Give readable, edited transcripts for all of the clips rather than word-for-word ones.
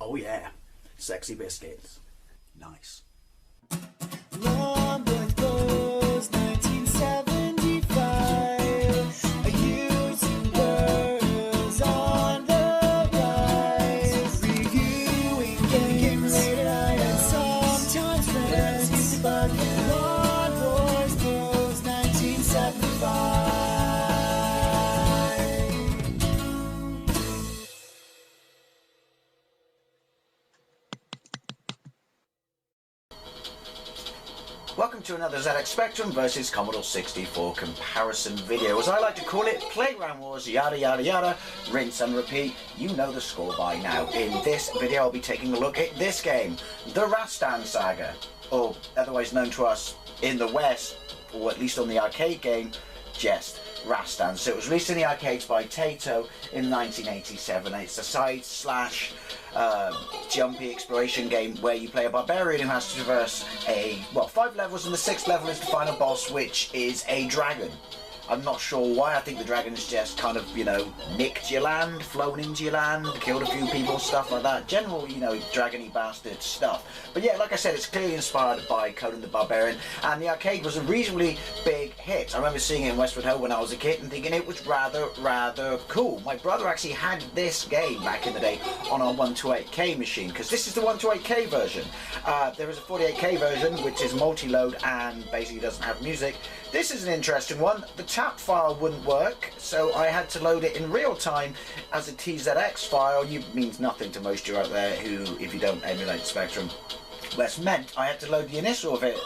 Oh yeah, sexy biscuits. Nice. Long Boys Blues, 1975. YouTubers on the rise. Reviewing games late at night and sometimes friends. But Long Boys Blues, 1975. Welcome to another ZX Spectrum versus Commodore 64 comparison video. As I like to call it, Playground Wars, yada yada yada, rinse and repeat. You know the score by now. In this video I'll be taking a look at this game, the Rastan Saga, or otherwise known to us in the West, or at least on the arcade game, just Rastan. So it was released in the arcades by Taito in 1987. It's a side/slash jumpy exploration game where you play a barbarian who has to traverse 5 levels, and the 6th level is the final boss, which is a dragon. I'm not sure why. I think the dragon's just kind of, nicked your land, flown into your land, killed a few people, stuff like that. General, dragony bastard stuff. But yeah, like I said, it's clearly inspired by Conan the Barbarian, and the arcade was a reasonably big hit. I remember seeing it in Westwood Ho when I was a kid and thinking it was rather cool. My brother actually had this game back in the day on our 128K machine, because this is the 128K version. There is a 48K version, which is multi-load and basically doesn't have music. This is an interesting one. The tap file wouldn't work, so I had to load it in real time as a TZX file. Means nothing to most of you out there who, if you don't emulate Spectrum. This meant I had to load the initial of it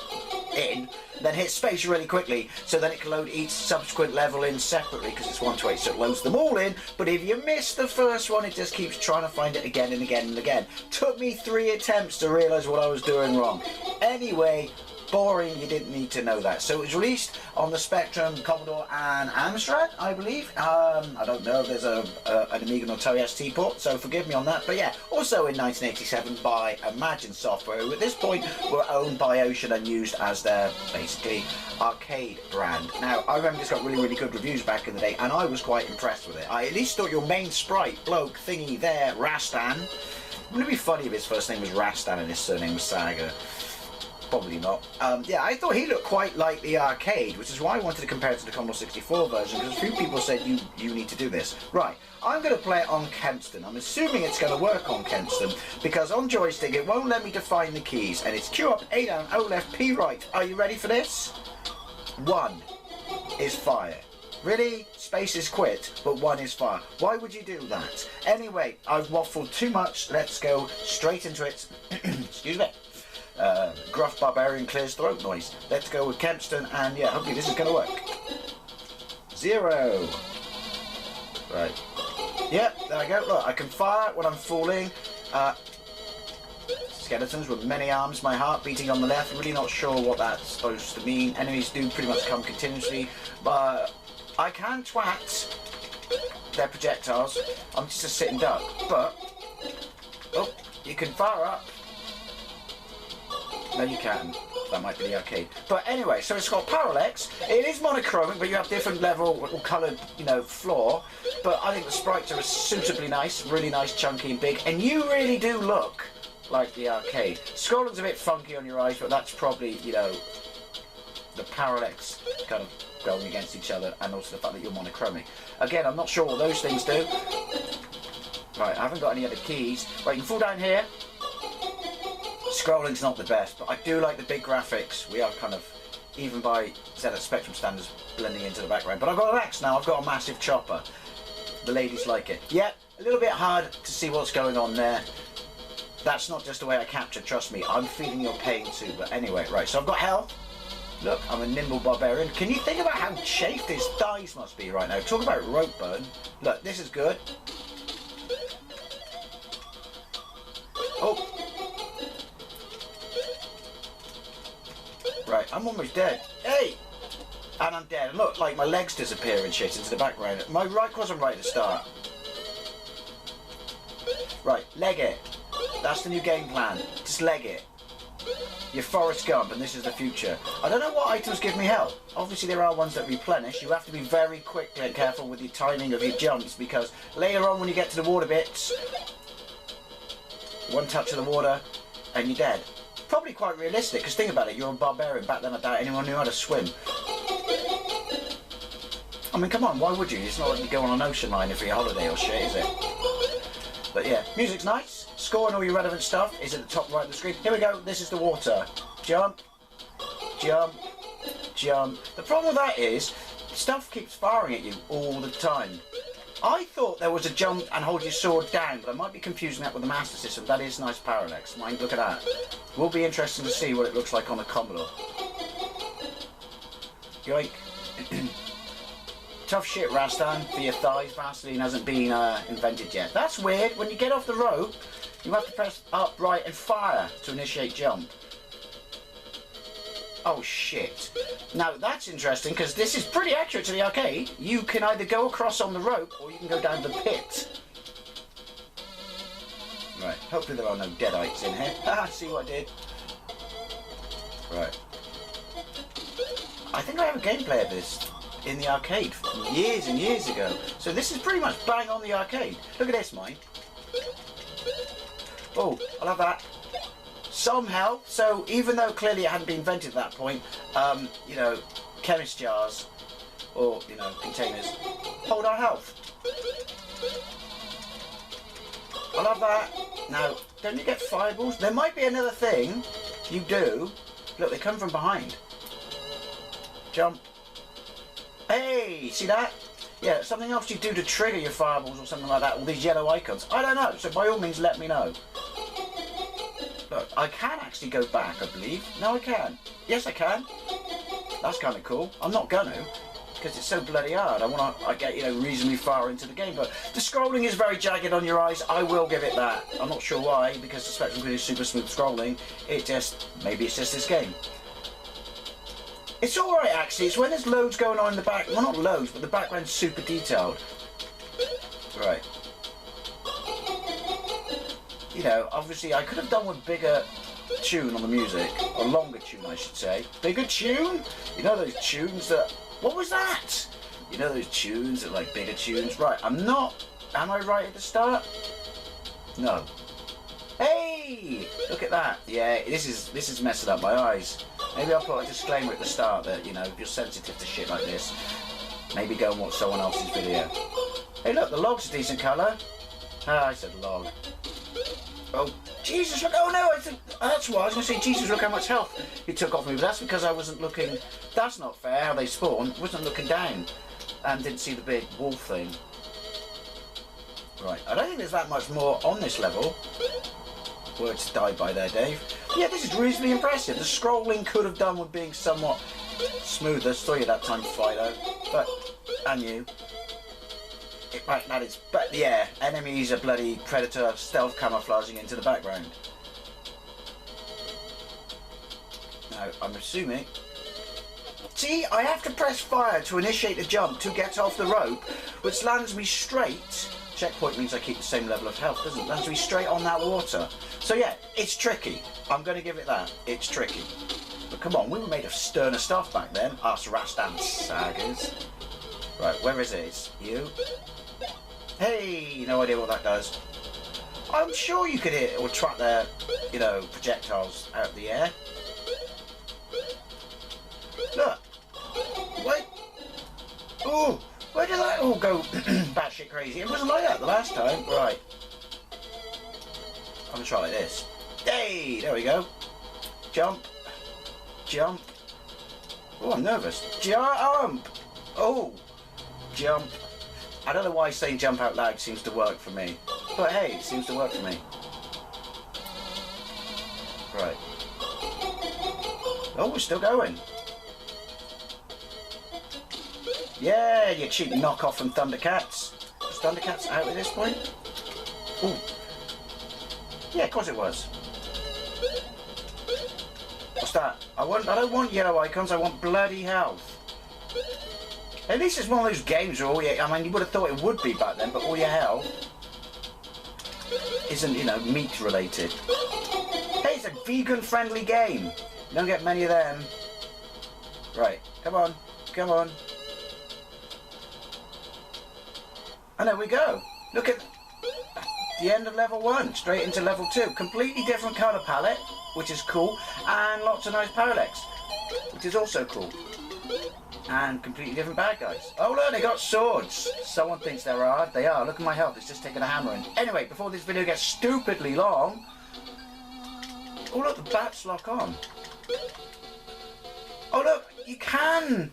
in, then hit space really quickly, so then it can load each subsequent level in separately, because it's 128, so it loads them all in. But if you miss the first one, it just keeps trying to find it again and again and again. Took me 3 attempts to realise what I was doing wrong. Anyway, boring, you didn't need to know that. So it was released on the Spectrum, Commodore and Amstrad, I believe. I don't know if there's an Amiga or Atari ST port, so forgive me on that. But yeah, also in 1987 by Imagine Software, who at this point were owned by Ocean and used as their, basically, arcade brand. Now, I remember this got really good reviews back in the day, and I was quite impressed with it. I at least thought your main sprite, bloke, thingy there, Rastan. Wouldn't it be funny if his first name was Rastan and his surname was Saga? Probably not. Yeah, I thought he looked quite like the arcade, which is why I wanted to compare it to the Commodore 64 version, because a few people said you need to do this. Right, I'm going to play it on Kempston. I'm assuming it's going to work on Kempston, because on joystick it won't let me define the keys, and it's Q up, A down, O left, P right. Are you ready for this? 1 is fire. Really? Space is quit, but 1 is fire. Why would you do that? Anyway, I've waffled too much. Let's go straight into it. Excuse me. Gruff barbarian clears throat noise. Let's go with Kempston, and yeah, hopefully this is going to work. 0. Right. Yep, there I go. Look, I can fire when I'm falling. Skeletons with many arms, my heart beating on the left. Really not sure what that's supposed to mean. Enemies do pretty much come continuously, but I can twat their projectiles. I'm just a sitting duck, but oh, you can fire up. No, you can't. That might be the arcade. But anyway, so it's got Parallax. It is monochromic, but you have different level or coloured, floor. But I think the sprites are suitably nice, really nice, chunky and big. And you really do look like the arcade. Scrolling's a bit funky on your eyes, but that's probably, the Parallax kind of going against each other, and also the fact that you're monochromic. Again, I'm not sure what those things do. Right, I haven't got any other keys. Right, you can fall down here. Scrolling's not the best, but I do like the big graphics. We are kind of, even by ZX Spectrum standards, blending into the background. But I've got an axe now, I've got a massive chopper. The ladies like it. Yep, a little bit hard to see what's going on there. That's not just the way I capture, trust me. I'm feeling your pain too, but anyway, right, so I've got health. Look, I'm a nimble barbarian. Can you think about how chafed his thighs must be right now? Talk about rope burn. Look, this is good. Oh. Right, I'm almost dead. Hey! And I'm dead. Look, like my legs disappear and shit into the background. My right wasn't right to start. Right, leg it. That's the new game plan. Just leg it. You're Forrest Gump, and this is the future. I don't know what items give me health. Obviously there are ones that replenish. You have to be very quick and careful with the timing of your jumps, because later on when you get to the water bits, One touch of the water, and you're dead. Probably quite realistic, because think about it, you're a barbarian. Back then I doubt anyone knew how to swim. I mean, come on, why would you? It's not like you go on an ocean liner for your holiday or shit, is it? But yeah, music's nice. Score and all your relevant stuff is at the top right of the screen. Here we go, this is the water. Jump, jump, jump. The problem with that is, stuff keeps firing at you all the time. I thought there was a jump and hold your sword down, but I might be confusing that with the Master System. That is nice parallax. Mind, look at that. Will be interesting to see what it looks like on the Commodore. Yoink. Tough shit, Rastan, for your thighs. Vaseline hasn't been invented yet. That's weird. When you get off the rope, you have to press up, right, and fire to initiate jump. Oh shit. Now that's interesting, because this is pretty accurate to the arcade. You can either go across on the rope or you can go down the pit. Right, hopefully there are no deadites in here. Ah, see what I did? Right. I think I have a gameplay of this in the arcade from years and years ago. So this is pretty much bang on the arcade. Look at this, mine. Oh, I love that. Some help. So even though clearly it hadn't been invented at that point, you know, chemist jars or, you know, containers hold our health. I love that. Now, don't you get fireballs? There might be another thing you do. Look, they come from behind. Jump. Hey, see that? Yeah, something else you do to trigger your fireballs or something like that, all these yellow icons. I don't know, so by all means let me know. Look, I can actually go back, I believe. No, I can. Yes, I can. That's kind of cool. I'm not gonna, because it's so bloody hard. I get, you know, reasonably far into the game, but the scrolling is very jagged on your eyes. I will give it that. I'm not sure why, because the Spectrum Grid is super smooth scrolling. It just, maybe it's just this game. It's alright actually, it's when there's loads going on in the back, well not loads, but the background's super detailed. Right. You know, obviously I could have done with bigger tune on the music, or longer tune I should say. Bigger tune? You know those tunes that, what was that? You know those tunes that are like bigger tunes? Right, am I right at the start? No. Hey! Look at that. Yeah, this is messing up my eyes. Maybe I'll put a disclaimer at the start that, you know, if you're sensitive to shit like this, maybe go and watch someone else's video. Hey look, the log's a decent colour. Ah, I said log. Oh, Jesus, look, oh no, that's why I was going to say, Jesus, look how much health he took off me, but that's because I wasn't looking, that's not fair how they spawn, wasn't looking down and didn't see the big wolf thing. Right, I don't think there's that much more on this level. Words died by there, Dave. Yeah, this is reasonably impressive. The scrolling could have done with being somewhat smoother. Saw you that time, Fido. But, and you. Right, that is, but yeah, enemies are bloody predator stealth camouflaging into the background. Now, I'm assuming. See, I have to press fire to initiate the jump to get off the rope, which lands me straight. Checkpoint means I keep the same level of health, doesn't it? Lands me straight on that water. So yeah, it's tricky. I'm going to give it that. It's tricky. But come on, we were made of sterner stuff back then. Us Rastan sagas. Right, where is it? It's you. Hey, no idea what that does. I'm sure you could hit or track their, you know, projectiles out of the air. Look. Wait. Ooh. Where did that all go batshit crazy? It wasn't like that the last time. Right. I'm gonna try like this. Hey, there we go. Jump. Jump. Oh, I'm nervous. Jump. Oh. Jump. I don't know why saying jump out loud seems to work for me. But hey, it seems to work for me. Right. Oh, we're still going. Yeah, you cheap knockoff from Thundercats. Was Thundercats out at this point? Ooh. Yeah, of course it was. What's that? I don't want yellow icons, I want bloody health. At least it's one of those games where all your, I mean, you would have thought it would be back then, but all your health isn't, you know, meat related. Hey, it's a vegan friendly game. You don't get many of them. Right, come on, come on. And there we go. Look at... the end of level 1, straight into level 2. Completely different colour palette, which is cool, and lots of nice parallax, which is also cool. And completely different bad guys. Oh look, they got swords. Someone thinks they're hard. They are. Look at my health, it's just taking a hammer in. Anyway, before this video gets stupidly long... Oh look, the bats lock on. Oh look, you can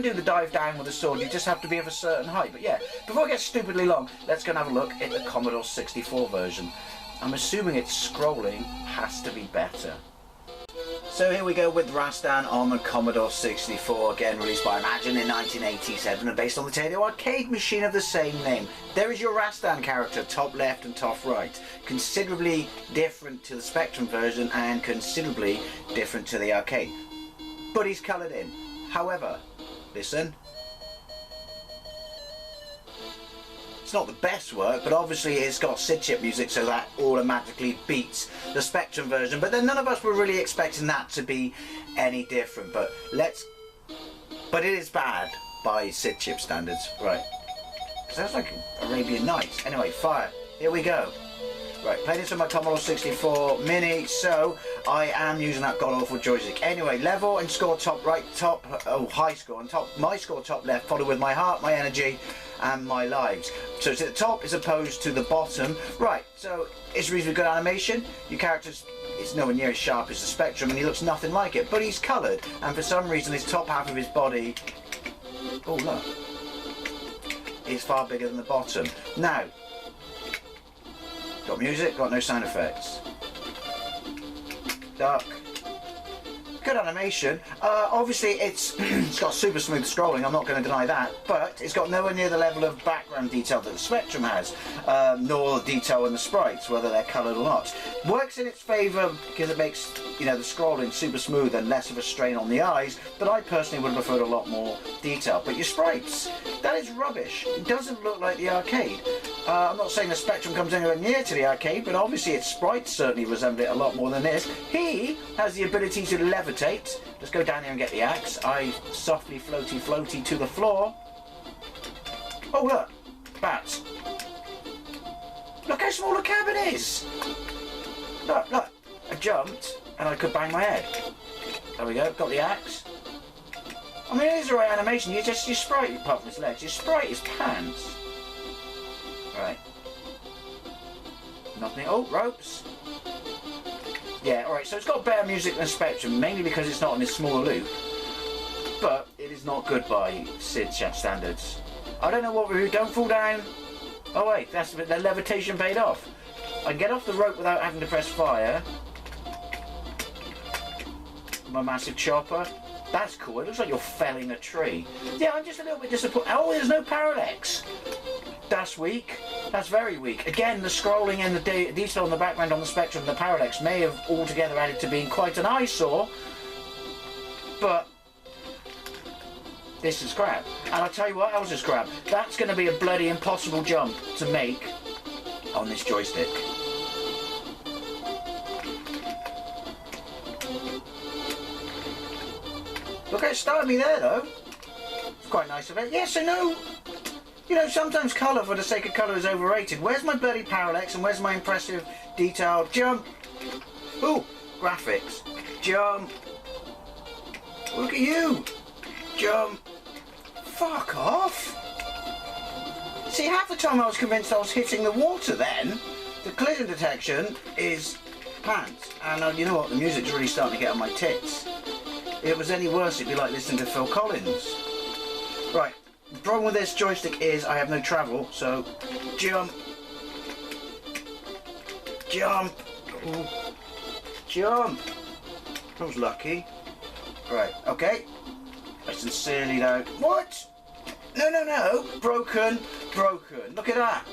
do the dive down with a sword, you just have to be of a certain height. But yeah, before it gets stupidly long, let's go and have a look at the Commodore 64 version. I'm assuming its scrolling has to be better. So here we go with Rastan on the Commodore 64, again released by Imagine in 1987 and based on the Taito arcade machine of the same name. There is your Rastan character, top left and top right. Considerably different to the Spectrum version and considerably different to the arcade. But he's coloured in. However, listen. It's not the best work, but obviously it's got SID chip music, so that automatically beats the Spectrum version. But then none of us were really expecting that to be any different. But it is bad by SID chip standards, right? Sounds like Arabian Nights. Anyway, fire. Here we go. Right, play this on my Commodore 64 Mini, so I am using that god-awful joystick. Anyway, level and score top right, high score, and my score top left, followed with my heart, my energy, and my lives. So it's at the top as opposed to the bottom. Right, so it's reasonably good animation. Your character's it's nowhere near as sharp as the Spectrum, and he looks nothing like it, but he's coloured, and for some reason his top half of his body, oh look, is far bigger than the bottom. Now, got music, got no sound effects. Duck. Good animation. Obviously it's got super smooth scrolling, I'm not going to deny that, but it's got nowhere near the level of background detail that the Spectrum has, nor the detail in the sprites, whether they're coloured or not. Works in its favour because it makes, you know, the scrolling super smooth and less of a strain on the eyes, but I personally would have preferred a lot more detail. But your sprites, that is rubbish. It doesn't look like the arcade. I'm not saying the Spectrum comes anywhere near to the arcade, but obviously its sprites certainly resemble it a lot more than this. He has the ability to levitate. Let's go down here and get the axe. I softly floaty to the floor. Oh look, bats. Look how small the cabin is. Look, look. I jumped and I could bang my head. There we go, got the axe. I mean, it is the right animation. Your sprite, apart from his legs, your sprite is pants. Right. Nothing. Oh, ropes. Yeah, alright, so it's got better music than Spectrum, mainly because it's not in this smaller loop. But it is not good by SID chat standards. I don't know what we're... Don't fall down. Oh wait, that's the levitation paid off. I can get off the rope without having to press fire. My massive chopper. That's cool. It looks like you're felling a tree. Yeah, I'm just a little bit disappointed. Oh, there's no parallax. That's weak. That's very weak. Again, the scrolling and the detail on the background on the Spectrum and the parallax may have altogether added to being quite an eyesore, but this is crap. And I'll tell you what else is crap. That's going to be a bloody impossible jump to make on this joystick. Look how it started me there, though. It's quite nice of it. Yes, I know. You know, sometimes colour for the sake of colour is overrated. Where's my bloody parallax and where's my impressive detail? Jump! Ooh, graphics. Jump! Look at you! Jump! Fuck off! See, half the time I was convinced I was hitting the water then. The collision detection is pants. And you know what, the music's really starting to get on my tits. If it was any worse, it'd be like listening to Phil Collins. Right. The problem with this joystick is I have no travel, so jump, jump, ooh, jump. I was lucky. Right, okay. I sincerely don't. What? No, no, no. Broken, broken. Look at that.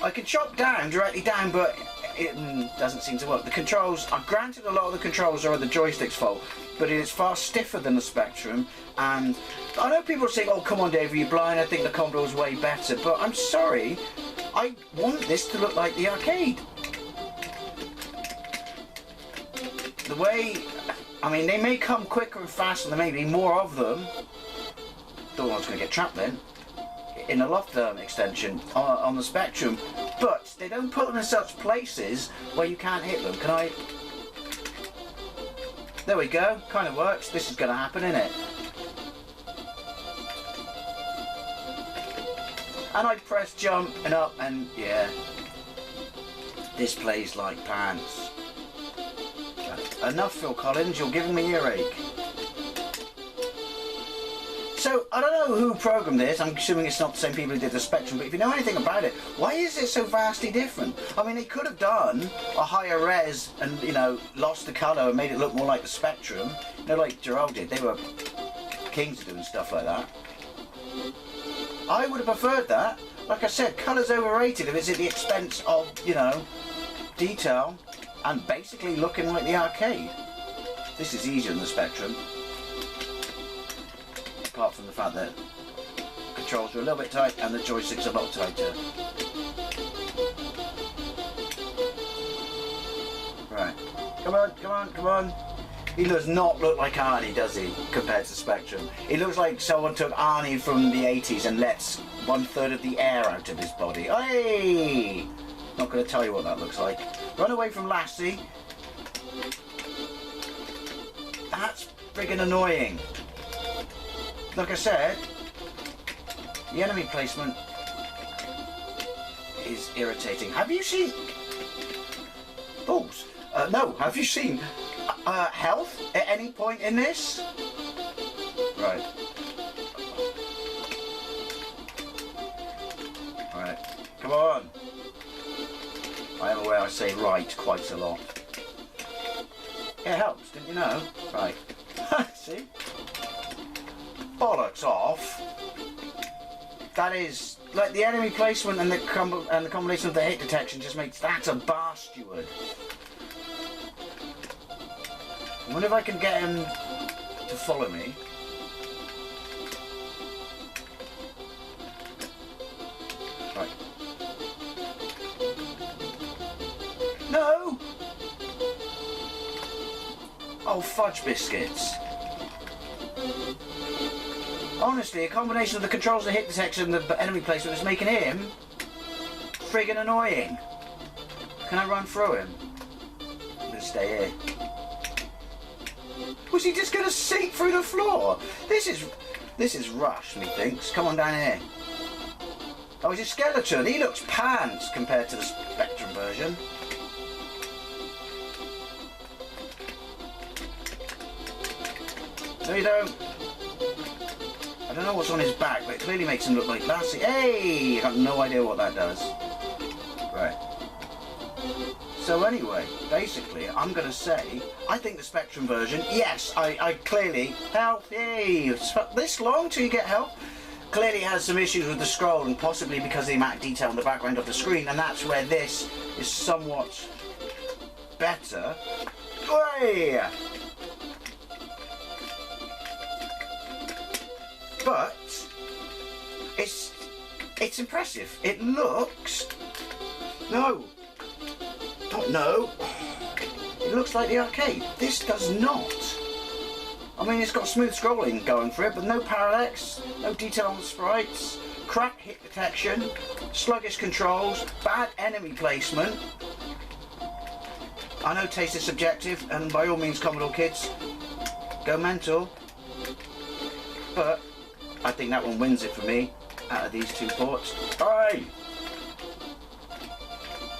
I can chop down, directly down, but it doesn't seem to work. The controls, granted a lot of the controls are the joystick's fault, but it is far stiffer than the Spectrum, and I know people are saying, oh come on Dave, are you blind? I think the Commodore is way better, but I'm sorry, I want this to look like the arcade. The way, I mean, they may come quicker and faster, and there may be more of them. Don't know I was going to get trapped then. in a loft extension on the Spectrum, but they don't put them in such places where you can't hit them. Can I? There we go, kind of works. This is going to happen, isn't it? And I press jump and up, and yeah, this plays like pants. Enough, Phil Collins, you're giving me earache. So, I don't know who programmed this. I'm assuming it's not the same people who did the Spectrum, but if you know anything about it, why is it so vastly different? I mean, they could have done a higher res and, you know, lost the colour and made it look more like the Spectrum. You know, like Gerald did. They were kings of doing stuff like that. I would have preferred that. Like I said, colour's overrated if it's at the expense of, you know, detail and basically looking like the arcade. This is easier than the Spectrum. Apart from the fact that controls are a little bit tight and the joysticks are a lot tighter. Right. Come on, come on, come on. He does not look like Arnie, does he, compared to Spectrum? He looks like someone took Arnie from the 80s and lets 1/3 of the air out of his body. Hey! Not going to tell you what that looks like. Run away from Lassie. That's friggin' annoying. Like I said, the enemy placement is irritating. Have you seen... Balls? No, have you seen health at any point in this? Right. Right. Come on. I am aware I say right quite a lot. It helps, didn't you know? Right. See? Bollocks off. That is like the enemy placement and the combination of the hit detection just makes that a bar steward. I wonder if I can get him to follow me. Right. No! Oh, fudge biscuits. Honestly, a combination of the controls, the hit detection, and the enemy placement is making him friggin' annoying. Can I run through him? I'm gonna stay here. Was he just gonna sink through the floor? This is Rush, methinks. Come on down here. Oh, he's a skeleton. He looks pants compared to the Spectrum version. No, you don't. I don't know what's on his back, but it clearly makes him look like Lassie. Hey! I have no idea what that does. Right. So anyway, basically, I'm going to say, I think the Spectrum version, yes, I clearly, health, yay! This long till you get health? Clearly has some issues with the scroll, and possibly because of the amount of detail in the background of the screen, and that's where this is somewhat better. Oi! But it's impressive. It looks no. It looks like the arcade. This does not. I mean, it's got smooth scrolling going for it, but no parallax, no detail on the sprites, crap hit detection, sluggish controls, bad enemy placement. I know taste is subjective, and by all means, Commodore kids, go mental. But I think that one wins it for me out of these two ports. Alright!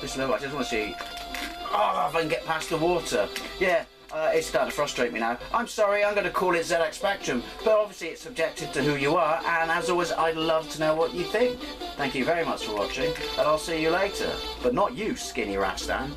This level, I just want to see. Oh, if I can get past the water. Yeah, it's starting to frustrate me now. I'm sorry, I'm going to call it ZX Spectrum, but obviously it's subjective to who you are, and as always, I'd love to know what you think. Thank you very much for watching, and I'll see you later. But not you, Skinny Rastan.